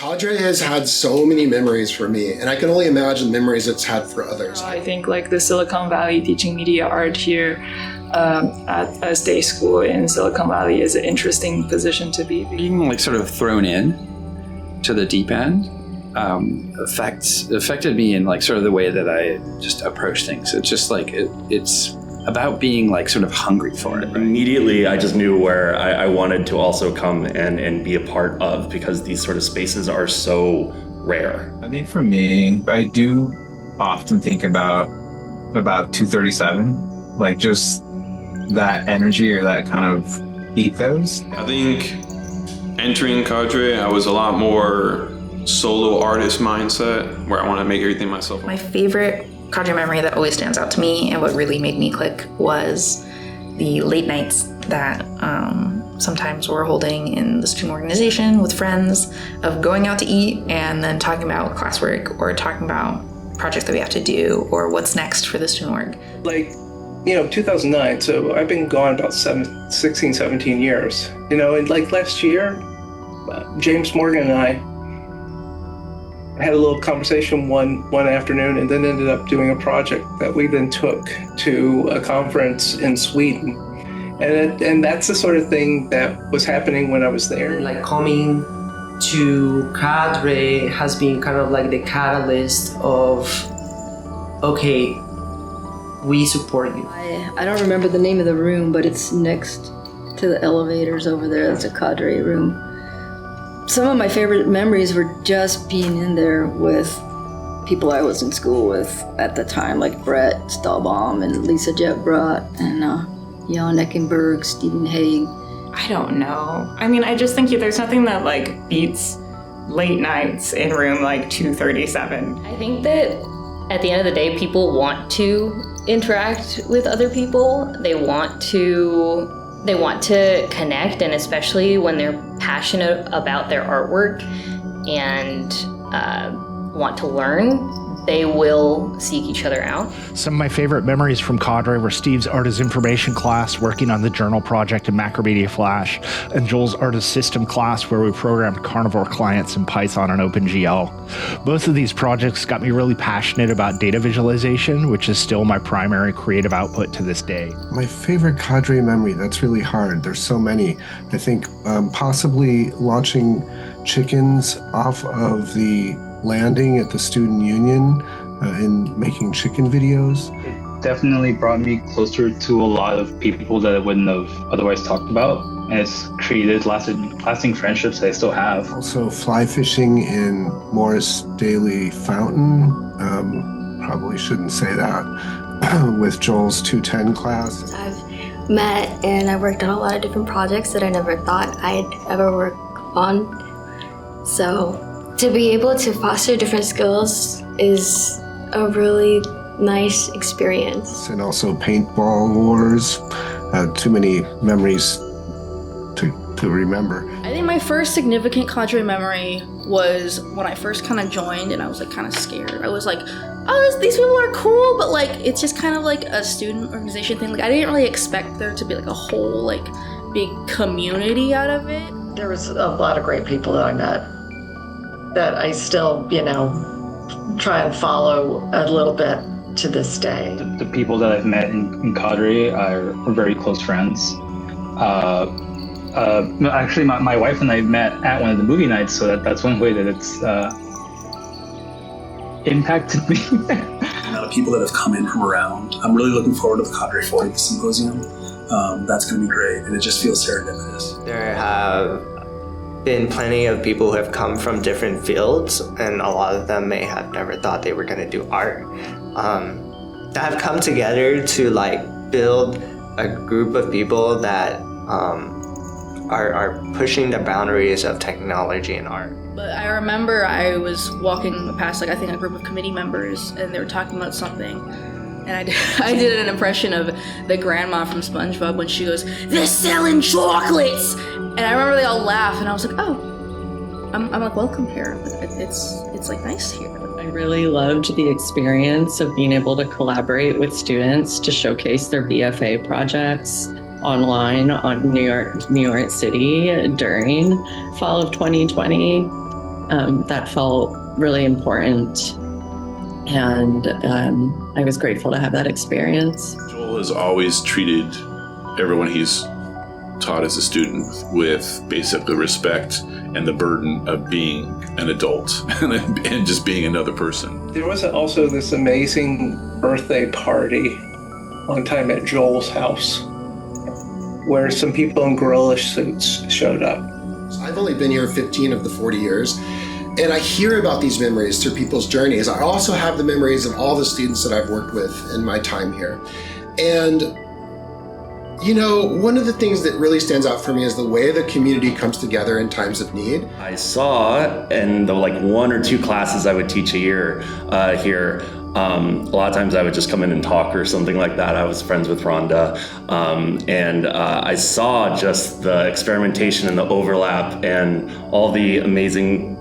CADRE has had so many memories for me, and I can only imagine memories it's had for others. I think like the Silicon Valley teaching media art here at a state school in Silicon Valley is an interesting position to be. Being like sort of thrown in to the deep end affected me in like sort of the way that I just approach things. It's just like it's about being like sort of hungry for it. Right? Immediately, I just knew where I wanted to also come and be a part of, because these sort of spaces are so rare. I think for me, I do often think about 237, like just that energy or that kind of ethos. I think entering CADRE, I was a lot more solo artist mindset, where I want to make everything myself. My favorite CADRE memory that always stands out to me and what really made me click was the late nights that sometimes we're holding in the student organization with friends, of going out to eat and then talking about classwork or talking about projects that we have to do or what's next for the student org. Like, 2009, so I've been gone about 16, 17 years. And like last year, James Morgan and I had a little conversation one afternoon, and then ended up doing a project that we then took to a conference in Sweden. And that's the sort of thing that was happening when I was there. Like coming to CADRE has been kind of like the catalyst of, okay, we support you. I don't remember the name of the room, but it's next to the elevators over there. That's a CADRE room. Some of my favorite memories were just being in there with people I was in school with at the time, like Brett Stahlbaum and Lisa Jebbrot and Jan Eckenberg, Stephen Haig. I don't know. I mean, I just think there's nothing that like beats late nights in room like 237. I think that at the end of the day, people want to interact with other people. They want to connect, and especially when they're passionate about their artwork and want to learn, they will seek each other out. Some of my favorite memories from CADRE were Steve's Artist Information class working on the journal project in Macromedia Flash, and Joel's Artist System class where we programmed carnivore clients in Python and OpenGL. Both of these projects got me really passionate about data visualization, which is still my primary creative output to this day. My favorite CADRE memory, that's really hard. There's so many. I think possibly launching chickens off of the landing at the Student Union and making chicken videos. It definitely brought me closer to a lot of people that I wouldn't have otherwise talked about, and it's created lasting friendships that I still have. Also fly fishing in Morris Daly Fountain, probably shouldn't say that, with Joel's 210 class. I've met and I worked on a lot of different projects that I never thought I'd ever work on. So to be able to foster different skills is a really nice experience. And also paintball wars, too many memories to remember. I think my first significant CADRE memory was when I first kind of joined, and I was like kind of scared. I was like, oh, these people are cool, but like it's just kind of like a student organization thing. Like I didn't really expect there to be like a whole like big community out of it. There was a lot of great people that I met that I still, try and follow a little bit to this day. The people that I've met in CADRE are very close friends. Actually, my wife and I met at one of the movie nights, so that's one way that it's impacted me. The amount of people that have come in from around. I'm really looking forward to the CADRE 40th Symposium. That's going to be great, and it just feels serendipitous. There have been plenty of people who have come from different fields, and a lot of them may have never thought they were going to do art, that have come together to like build a group of people that are pushing the boundaries of technology and art. But I remember I was walking past I think a group of committee members, and they were talking about something, and I did an impression of the grandma from SpongeBob when she goes, "They're selling chocolates!" And I remember they all laughed, and I was like, oh, I'm like welcome here. It's like nice here. I really loved the experience of being able to collaborate with students to showcase their BFA projects online on New York City during fall of 2020. that felt really important. And I was grateful to have that experience. Joel has always treated everyone he's taught as a student with basically respect and the burden of being an adult and just being another person. There was also this amazing birthday party one time at Joel's house where some people in gorilla suits showed up. I've only been here 15 of the 40 years, and I hear about these memories through people's journeys. I also have the memories of all the students that I've worked with in my time here. And you know, one of the things that really stands out for me is the way the community comes together in times of need. I saw in the like 1 or 2 classes I would teach a year here, a lot of times I would just come in and talk or something like that. I was friends with Rhonda, and I saw just the experimentation and the overlap and all the amazing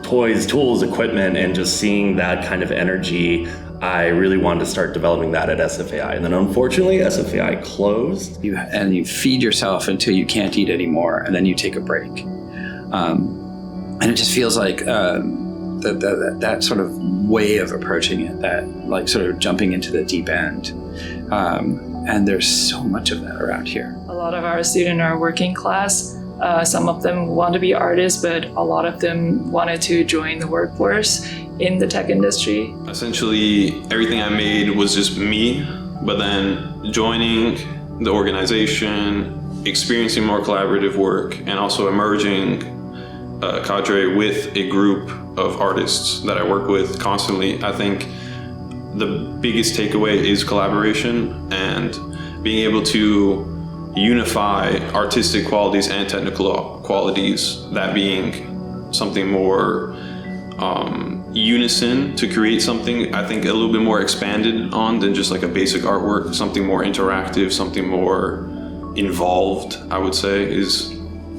toys, tools, equipment, and just seeing that kind of energy. I really wanted to start developing that at SFAI. And then unfortunately, SFAI closed. You feed yourself until you can't eat anymore, and then you take a break. And it just feels like that sort of way of approaching it, that like sort of jumping into the deep end. And there's so much of that around here. A lot of our students are working class. Some of them want to be artists, but a lot of them wanted to join the workforce in the tech industry. Essentially, everything I made was just me, but then joining the organization, experiencing more collaborative work, and also emerging CADRE with a group of artists that I work with constantly. I think the biggest takeaway is collaboration and being able to unify artistic qualities and technical qualities, that being something more unison to create something, I think, a little bit more expanded on than just like a basic artwork, something more interactive, something more involved, I would say, is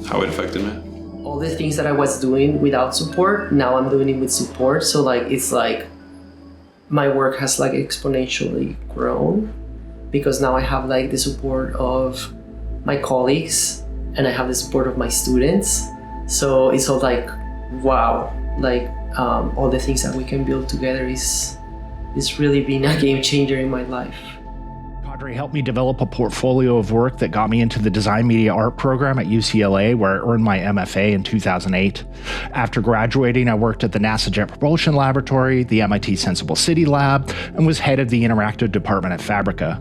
how it affected me. All the things that I was doing without support, now I'm doing it with support. So like, it's like my work has like exponentially grown because now I have like the support of my colleagues and I have the support of my students. So it's all like, wow, like all the things that we can build together is really been a game changer in my life. CADRE helped me develop a portfolio of work that got me into the Design Media Art program at UCLA, where I earned my MFA in 2008. After graduating, I worked at the NASA Jet Propulsion Laboratory, the MIT Sensible City Lab, and was head of the interactive department at Fabrica.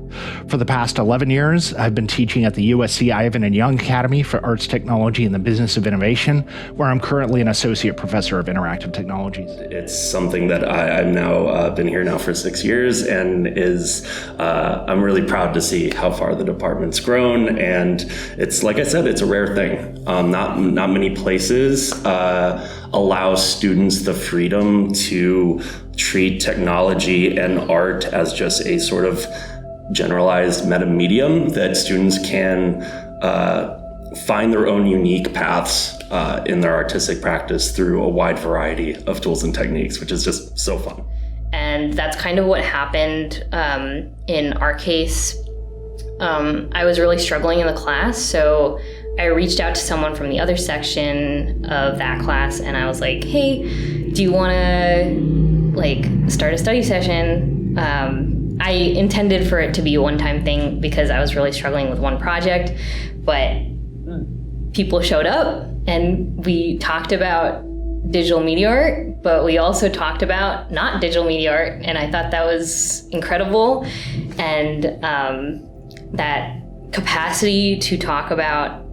For the past 11 years, I've been teaching at the USC Ivan and Young Academy for Arts, Technology, and the Business of Innovation, where I'm currently an associate professor of interactive technologies. It's something that I've now been here now for 6 years, and I'm really proud to see how far the department's grown. And it's, like I said, it's a rare thing. Not many places allow students the freedom to treat technology and art as just a sort of generalized meta medium that students can find their own unique paths in their artistic practice through a wide variety of tools and techniques, which is just so fun. And that's kind of what happened in our case. I was really struggling in the class, so I reached out to someone from the other section of that class, and I was like, hey, do you want to like start a study session? I intended for it to be a one-time thing because I was really struggling with one project, but people showed up and we talked about digital media art, but we also talked about not digital media art, and I thought that was incredible. And that capacity to talk about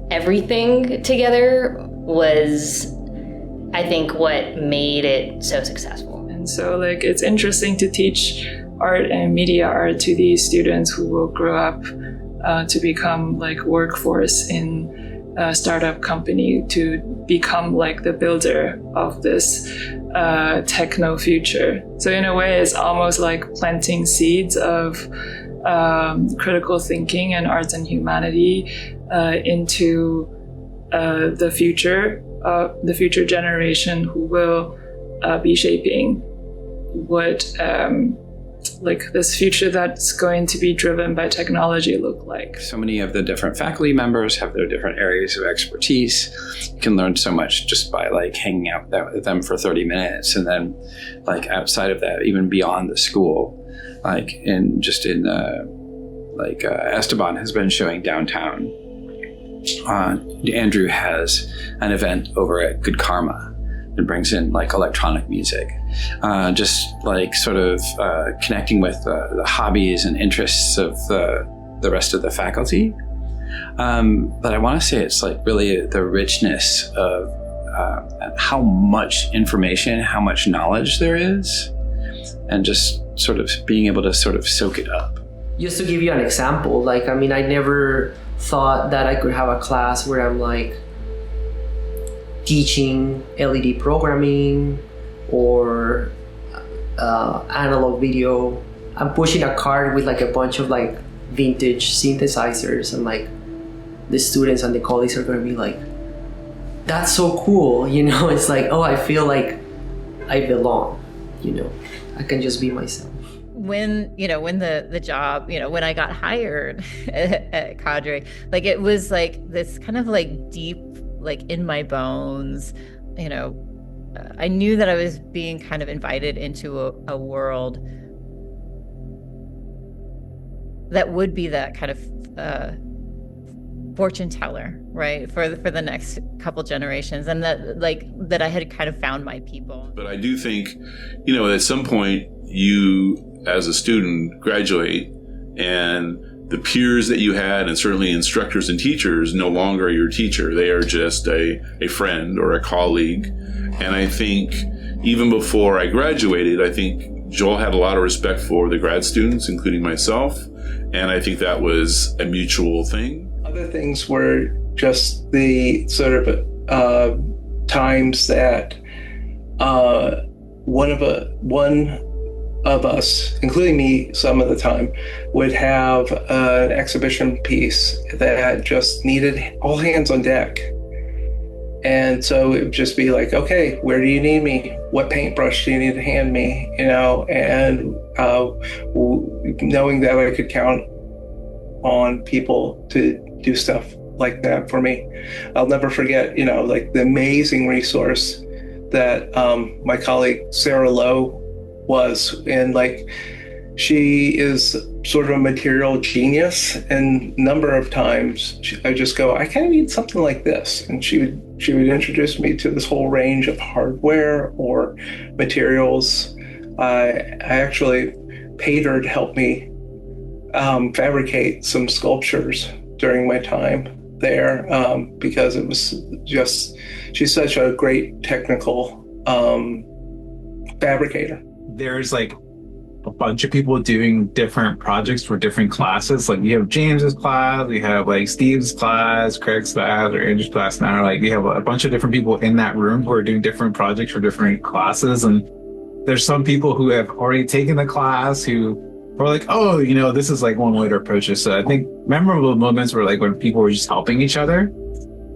everything together was, I think, what made it so successful. And so like it's interesting to teach art and media art to these students who will grow up to become like workforce in a startup company, to become like the builder of this techno future. So in a way, it's almost like planting seeds of critical thinking and arts and humanity into the future generation who will be shaping what this future that's going to be driven by technology look like? So many of the different faculty members have their different areas of expertise. You can learn so much just by hanging out with them for 30 minutes, and then outside of that, even beyond the school, Esteban has been showing downtown. Andrew has an event over at Good Karma and brings in electronic music, connecting with the hobbies and interests of the rest of the faculty. But I want to say it's really the richness of how much information, how much knowledge there is, and just sort of being able to sort of soak it up. Just to give you an example, I never thought that I could have a class where I'm teaching LED programming or analog video. I'm pushing a cart with a bunch of vintage synthesizers, and the students and the colleagues are going to be that's so cool, it's I feel like I belong, I can just be myself. When the job, when I got hired at CADRE, it was this kind of deep, in my bones, I knew that I was being kind of invited into a world that would be that kind of fortune teller, right, for the next couple generations, and that I had kind of found my people. But I do think, at some point you as a student graduate, and the peers that you had, and certainly instructors and teachers, no longer your teacher. They are just a friend or a colleague. And I think even before I graduated, I think Joel had a lot of respect for the grad students, including myself. And I think that was a mutual thing. Other things were just the sort of times that one of us, including me some of the time, would have an exhibition piece that just needed all hands on deck. And so it would just be okay, where do you need me? What paintbrush do you need to hand me? And knowing that I could count on people to do stuff like that for me. I'll never forget, the amazing resource that my colleague Sarah Lowe was, and she is sort of a material genius, and a number of times I just go, I kind of need something like this, and she would introduce me to this whole range of hardware or materials. I actually paid her to help me fabricate some sculptures during my time there, because it was just, she's such a great technical fabricator. There's a bunch of people doing different projects for different classes. You have James's class, we have Steve's class, Craig's class, or Andrew's class now. You have a bunch of different people in that room who are doing different projects for different classes. And there's some people who have already taken the class who are oh, this is one way to approach this. So I think memorable moments were when people were just helping each other.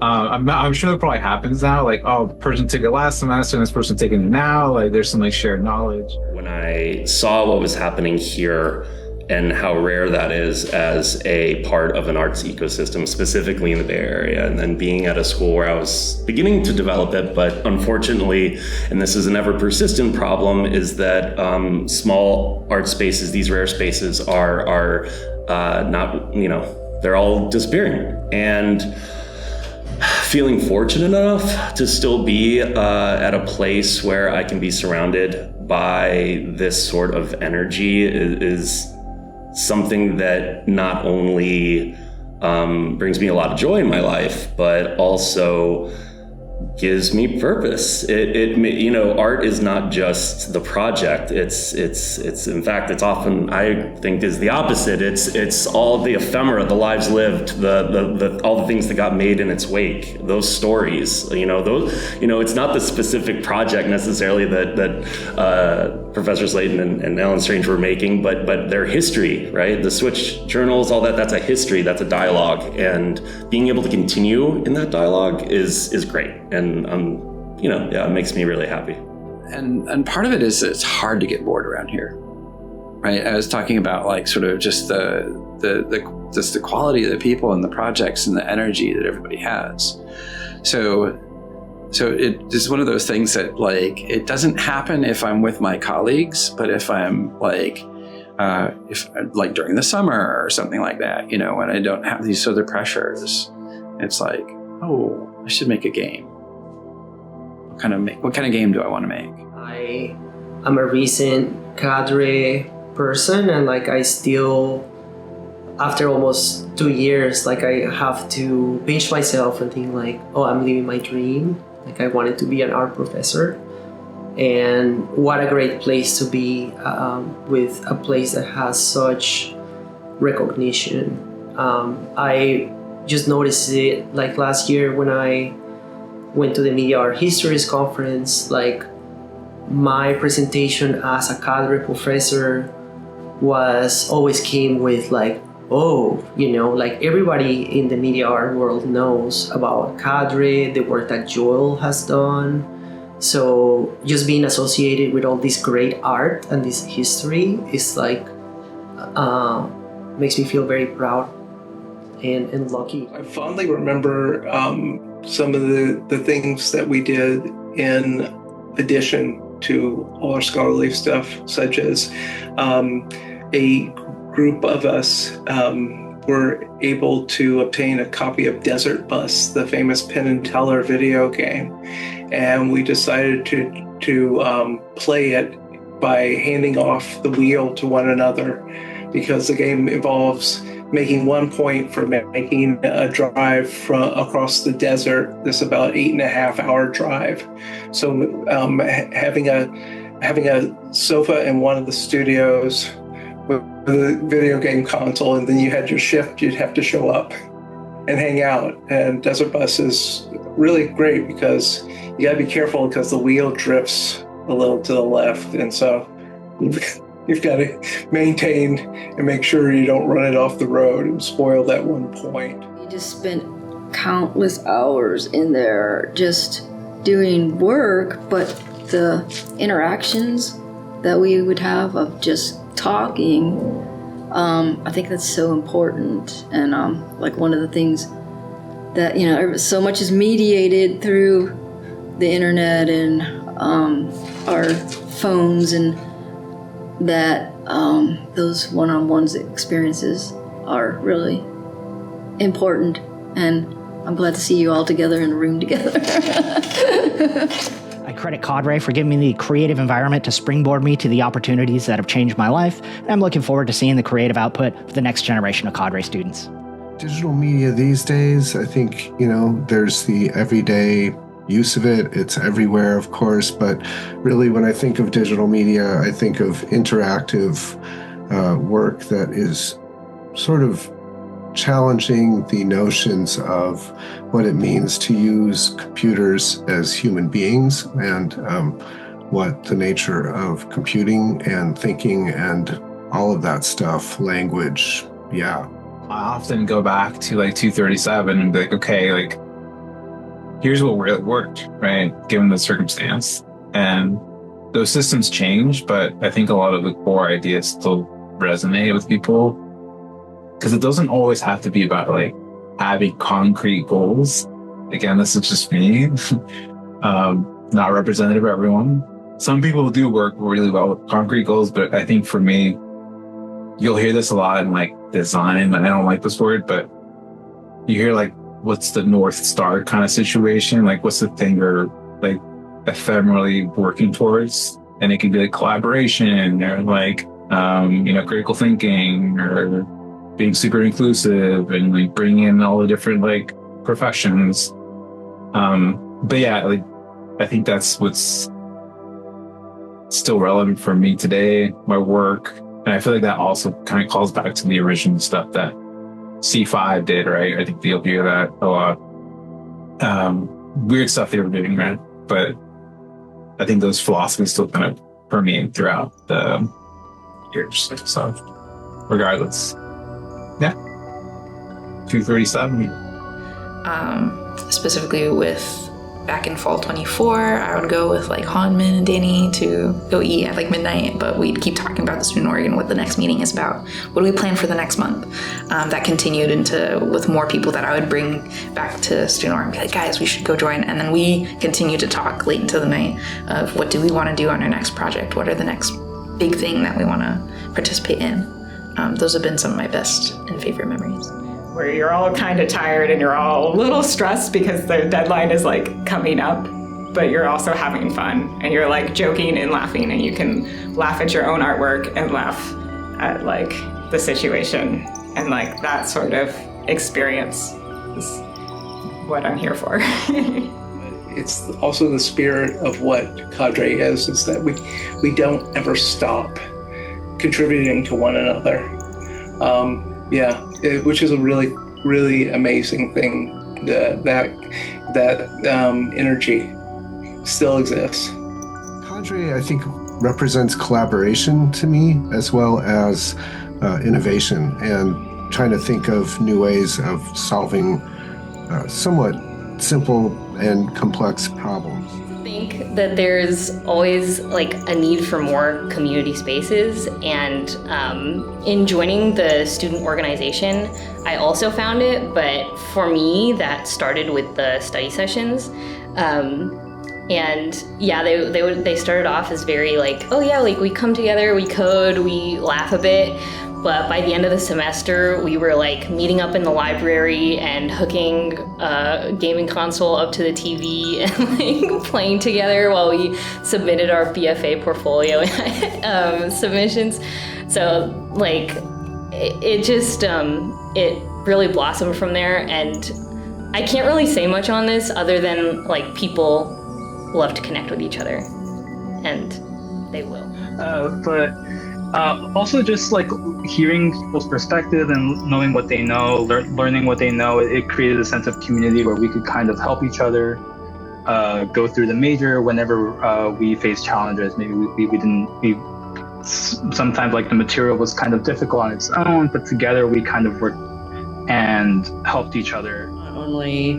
I'm sure that probably happens now. Oh, the person took it last semester and this person taking it now. There's some shared knowledge. When I saw what was happening here and how rare that is as a part of an arts ecosystem, specifically in the Bay Area, and then being at a school where I was beginning to develop it, but unfortunately, and this is an ever persistent problem, is that small art spaces, these rare spaces are not, they're all disappearing. And feeling fortunate enough to still be at a place where I can be surrounded by this sort of energy is something that not only brings me a lot of joy in my life, but also gives me purpose. Art is not just the project. It's in fact, it's often, I think, is the opposite. It's all the ephemera, the lives lived, the all the things that got made in its wake, those stories, it's not the specific project necessarily that Professor Slayton and Ellen Strange were making, but their history, right? The Switch journals, all that's a history, that's a dialogue, and being able to continue in that dialogue is great. And it makes me really happy. And part of it is it's hard to get bored around here. right? I was talking about like sort of just the quality of the people and the projects and the energy that everybody has. So it is one of those things that like, it doesn't happen if I'm with my colleagues, but if I'm like, if like during the summer or something like that, you know, when I don't have these other pressures, it's like, oh, I should make a game. What kind of game do I want to make? I'm a recent CADRE person, and like I still, after almost 2 years, like I have to pinch myself and think like, oh, I'm living my dream. Like I wanted to be an art professor, and what a great place to be with a place that has such recognition. I just noticed it like last year when I went to the Media Art Histories Conference. Like my presentation as a CADRE professor always came with like, oh, you know, like everybody in the media art world knows about CADRE, the work that Joel has done. So just being associated with all this great art and this history is like, makes me feel very proud and lucky. I fondly remember some of the things that we did in addition to all our scholarly stuff, such as a group of us were able to obtain a copy of Desert Bus, the famous Penn and Teller video game, and we decided to play it by handing off the wheel to one another, because the game involves making 1 point for making a drive across the desert. This about 8.5-hour drive. So having a sofa in one of the studios with a video game console, and then you had your shift, you'd have to show up and hang out. And Desert Bus is really great because you gotta be careful because the wheel drifts a little to the left, and so you've got to maintain and make sure you don't run it off the road and spoil that 1 point. We just spent countless hours in there just doing work, but the interactions that we would have of just talking, I think that's so important. And like one of the things that, you know, so much is mediated through the internet and our phones, and that those one-on-one experiences are really important, and I'm glad to see you all together in a room together. I credit CADRE for giving me the creative environment to springboard me to the opportunities that have changed my life, and I'm looking forward to seeing the creative output of the next generation of CADRE students. Digital media these days, I think, you know, there's the everyday use of it. It's everywhere, of course, but really when I think of digital media, I think of interactive work that is sort of challenging the notions of what it means to use computers as human beings, and what the nature of computing and thinking and all of that stuff, language, yeah. I often go back to like 237 and be like, okay, like, here's what really worked, right? Given the circumstance. And those systems change, but I think a lot of the core ideas still resonate with people, because it doesn't always have to be about like having concrete goals. Again, this is just me, not representative of everyone. Some people do work really well with concrete goals, but I think for me, you'll hear this a lot in like design, and I don't like this word, but you hear like, what's the North Star kind of situation? Like, what's the thing you're like ephemerally working towards? And it can be like collaboration, or like, you know, critical thinking, or being super inclusive, and like bringing in all the different like professions. But yeah, like, I think that's what's still relevant for me today, my work. And I feel like that also kind of calls back to the original stuff that C5 did, right? I think you'll hear that a lot. Weird stuff they were doing, right? But I think those philosophies still kind of permeate throughout the years. So regardless, yeah. 237. Specifically with back in fall 24, I would go with like Hanmin and Danny to go eat at like midnight, but we'd keep talking about the Student Org and what the next meeting is about. What do we plan for the next month? That continued into with more people that I would bring back to Student Org and be like, guys, we should go join. And then we continued to talk late into the night of what do we want to do on our next project? What are the next big thing that we want to participate in? Those have been some of my best and favorite memories. Where you're all kind of tired and you're all a little stressed because the deadline is like coming up, but you're also having fun and you're like joking and laughing, and you can laugh at your own artwork and laugh at like the situation, and like that sort of experience is what I'm here for. It's also the spirit of what CADRE is that we don't ever stop contributing to one another. Which is a really, really amazing thing. That energy still exists. CADRE, I think, represents collaboration to me, as well as innovation, and trying to think of new ways of solving somewhat simple and complex problems. I think that there's always like a need for more community spaces, and in joining the student organization, I also found it, but for me that started with the study sessions. And yeah, they started off as very like, oh yeah, like we come together, we code, we laugh a bit. But by the end of the semester, we were like meeting up in the library and hooking a gaming console up to the TV and like playing together while we submitted our BFA portfolio submissions. So like it just it really blossomed from there. And I can't really say much on this other than like people love to connect with each other, and they will. Also just like hearing people's perspective and knowing what they know, learning what they know, it created a sense of community where we could kind of help each other go through the major whenever we face challenges. Maybe we sometimes like the material was kind of difficult on its own, but together we kind of worked and helped each other. Not only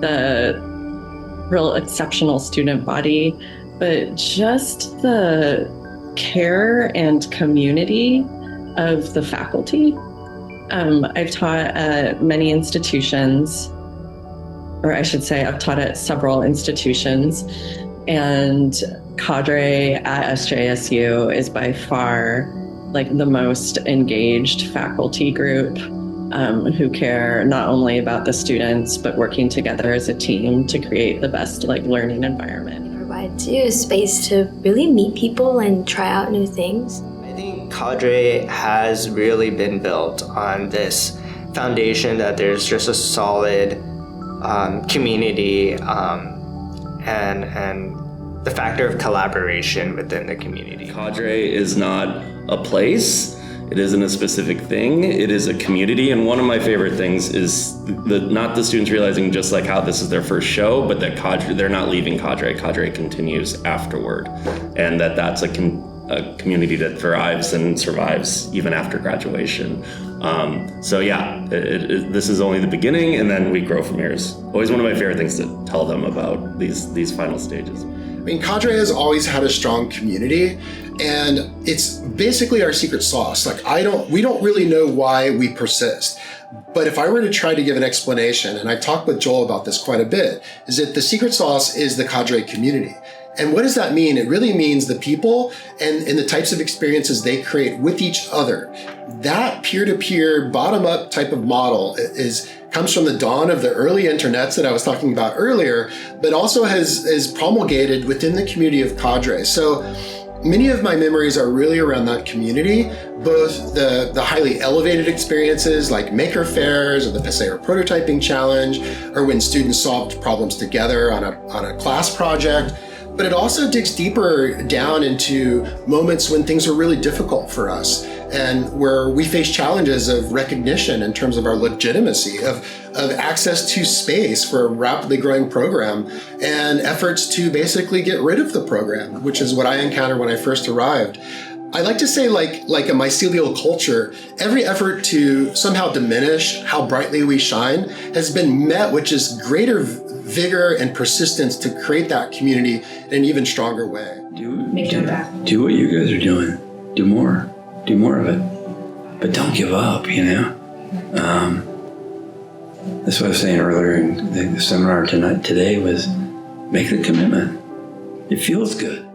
the real exceptional student body, but just the care and community of the faculty. I've taught at many institutions, or I should say I've taught at several institutions, and CADRE at SJSU is by far like the most engaged faculty group who care not only about the students, but working together as a team to create the best like learning environment. Provides you a space to really meet people and try out new things. I think CADRE has really been built on this foundation that there's just a solid community and the factor of collaboration within the community. CADRE is not a place. It isn't a specific thing. It is a community. And one of my favorite things is not the students realizing just like how this is their first show, but that CADRE, they're not leaving CADRE. CADRE continues afterward. And that's a community that thrives and survives even after graduation. This is only the beginning, and then we grow from here. It's always one of my favorite things to tell them about these final stages. I mean, CADRE has always had a strong community, and it's basically our secret sauce. Like we don't really know why we persist. But if I were to try to give an explanation, and I talked with Joel about this quite a bit, is that the secret sauce is the CADRE community. And what does that mean? It really means the people and the types of experiences they create with each other. That peer-to-peer, bottom-up type of model comes from the dawn of the early internets that I was talking about earlier, but also is promulgated within the community of CADRE. So many of my memories are really around that community, both the highly elevated experiences like maker fairs or the Paseo Prototyping Challenge, or when students solved problems together on a class project. But it also digs deeper down into moments when things are really difficult for us and where we face challenges of recognition in terms of our legitimacy, of access to space for a rapidly growing program, and efforts to basically get rid of the program, which is what I encountered when I first arrived. I like to say, like a mycelial culture, every effort to somehow diminish how brightly we shine has been met with just greater vigor and persistence to create that community in an even stronger way. Do what you guys are doing. Do more of it. But don't give up, you know? That's what I was saying earlier in the seminar today was make the commitment. It feels good.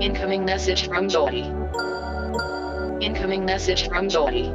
Incoming message from Jody. Incoming message from Jody.